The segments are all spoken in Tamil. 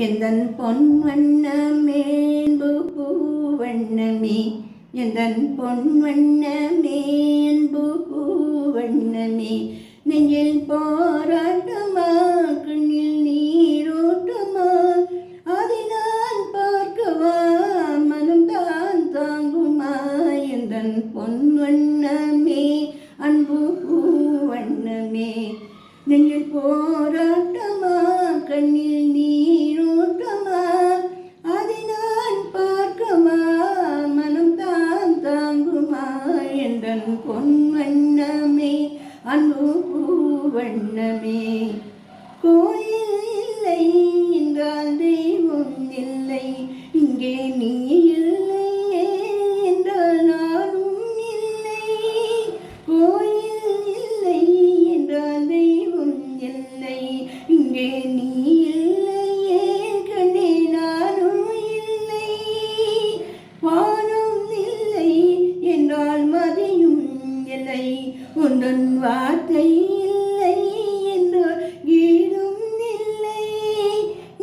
எந்தன் பொன் வண்ணமேன்பு பூவண்ணமே எந்தன் பொன் வண்ணமேன்பு பூவண்ணமே நெஞ்சில் போராட்டமா கண்ணில் நீரோட்டமா அதை நான் பார்க்கவா மனம் தான் தாங்குமா எந்தன் பொன் வண்ணமே அன்பு பூவண்ணமே நெஞ்சில் போராட்டமா கண்ணில் நீரோட்டமா அதை நான் பார்க்கவா மனம் தான் தாங்குமா எந்தன் பொன் வண்ணமே அன்பு பூவண்ணமே கோயில் இல்லை என்றால் தெய்வம் இல்லை இங்கே நீ இல்லையே என்றால் நானும் இல்லை கோயில் இல்லை என்றால் தெய்வம் இல்லை இங்கே நீ இல்லையே கண்ணே நானும் இல்லை வானம் இல்லை என்றால் மதியும் இல்லை உந்தன் வார்த்தை இல்லை என்றால் கீழும் இல்லை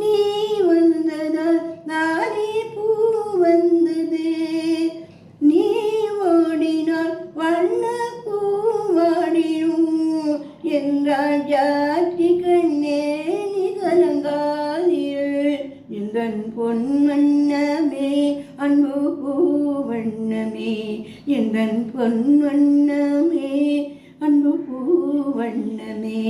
நீ வந்ததால் நானே பூ வந்தது நீ ஓடினால் வண்ண பூ வாடிடும் என்றால் ஜாதி கண்ணே நீ கலங்காதீர் எந்தன் பொன் வண்ணமே அன்பு பூவண்ணமே எந்தன் பொன் வண்ணமே அன்பு பூவண்ணமே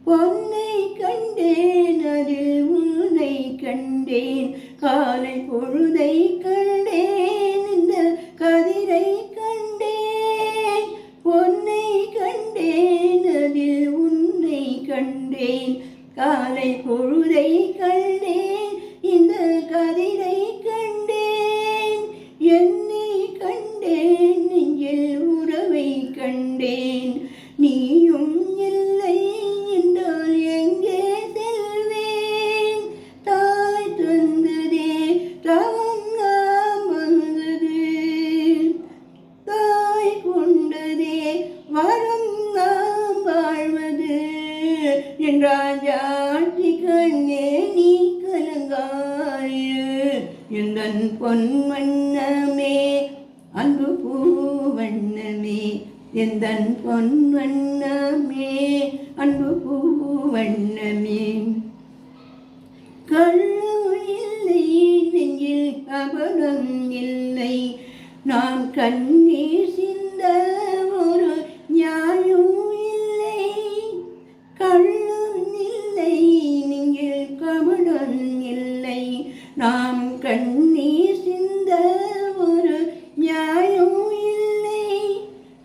பொன்னை கண்டேன் அதில் உன்னை கண்டேன் காலை பொழுதை கண்டேன் இந்த கதிரை கண்டேன் பொன்னை கண்டேன் அதில் உன்னை கண்டேன் காலை பொழுதை கண்டேன் இந்த கதிரை கண்டேன் என்னை கண்டேன் நெஞ்சில் உறவை கண்டேன் நீயும் இல்லை என்றால் எங்கே செல்வேன் தாய் தந்ததே தவம் நாம் வந்தது தாய் கொண்டதே வரம் நாம் வாழ்வது என்றால் ஜாதி கண்ணே நீ கலங்காய எந்தன் பொன் வண்ணமே அன்பு பூவண்ணமே எந்தன் பொன் வண்ணமே அன்பு பூவண்ணமே கள்ளு இல்லை நெஞ்சில் கபடம் இல்லை நான் கண்ணீர் சிந்த ஒரு நியாயம் இல்லை கள்ளு இல்லை நெஞ்சில் கபடம் இல்லை நாம் கண்ணீர் சிந்த ஒரு நியாயம் இல்லை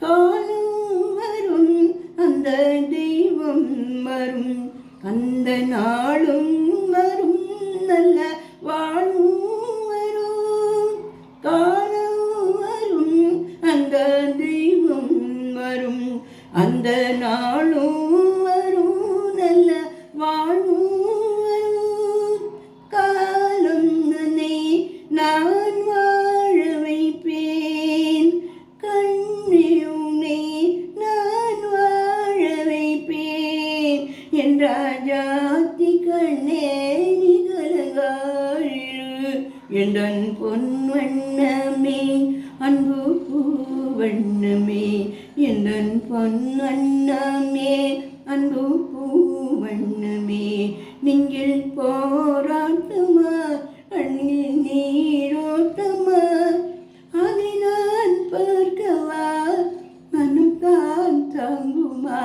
காலம் வரும் அந்த தெய்வம் வரும் அந்த நாளும் வரும் நல்ல வாழும் வரும் காலம் வரும் அந்த தெய்வம் வரும் அந்த நாளும் வரும் நல்ல வாழும் வரும் காலம் தன்னை நான் வாழ வைப்பேன் கண்ணியுனை நான் வாழ வைப்பேன் என்ற ஜாதி கண்ணே நிகழ்காழு என்றன் பொன் வண்ணமே அன்பு பூவண்ணமே என்றன் பொன் வண்ணமே அன்பு பூவண்ணமே நெஞ்சில் போராட்டமா கண்ணில் நீரோட்டமா அதை நான் பார்க்கவா மனம் தான் தாங்குமா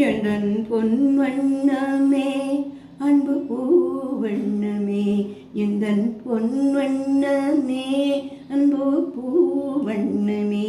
என்றன் பொன் வண்ணமே அன்பு பூவண்ணமே எந்தன் பொன் வண்ணமே அன்பு பூவண்ணமே